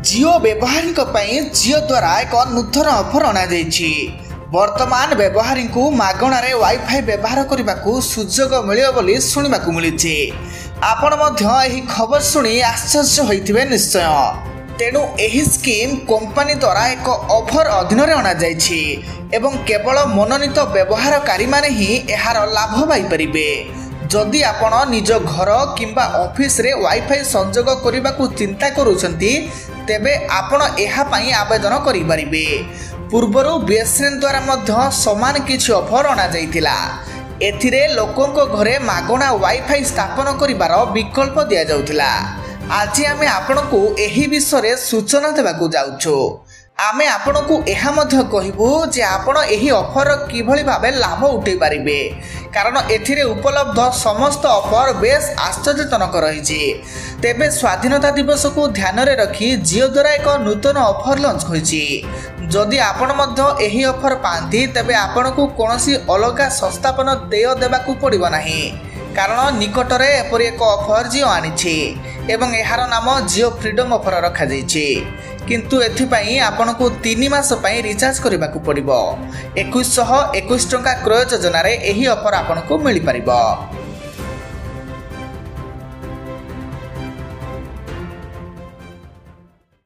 जियो व्यवहारी जियो द्वारा एक नूतन ऑफर अणाଯାଇଛି। वर्तमान व्यवहारी को मागणारे वाईफाई व्यवहार करने को सुजोग मिलियो बोली शुणिबाकु मिलिछि। आपण मध्य एही खबर शुणी आश्चर्य होइथिबे निश्चय। तेणु एही स्कीम कंपनी द्वारा एक ऑफर अधीन रे अणाଯାଇଛି एवं केवल मनोनीत व्यवहारकारी माने ही एहार लाभ पाई परिबे। जदि आपण निज घर किंबा ऑफिस रे वाईफाई संजोग करने को चिंता करूछंती तेबे आपण एहा पई आवेदन करि परिबे। पूर्वरु बीएसएनएल द्वारा मध्य समान किछि ऑफर अना जाइतिला। एथिरे लोकंको घरे मागणा वाईफाई स्थापन करिवार विकल्प दिया जाउतिला। आज आमे आपनको एही विषय सूचना देबाकू जाउछु। आमे आपनको एहा मध्य कहिबू जे आपण एही ऑफर किभଳି भाबे लाभ उठै पारिबे, कारण एथिरे उपलब्ध समस्त ऑफर बेस आश्चर्यजनक रहिछि। तेबे स्वाधीनता दिवस को ध्यान रे रखी जियो द्वारा एक नूतन ऑफर लॉन्च होइछि। जदि आपण मध्य एही ऑफर पांती तेबे आपनको कोनोसी अलगा संस्थापन देय देबाकू पड़िबो नाही, कारण निकटरे एपरि एक ऑफर जियो आनिछि एवं एहार नाम जियो फ्रीडम ऑफर रखा जाइछि। किंतु एथिपाई आपनको 3 मास पई रिचार्ज करबाकू पड़िबो। 2121 टंका क्रय योजना रे एही ऑफर आपनको मिलि परिबो।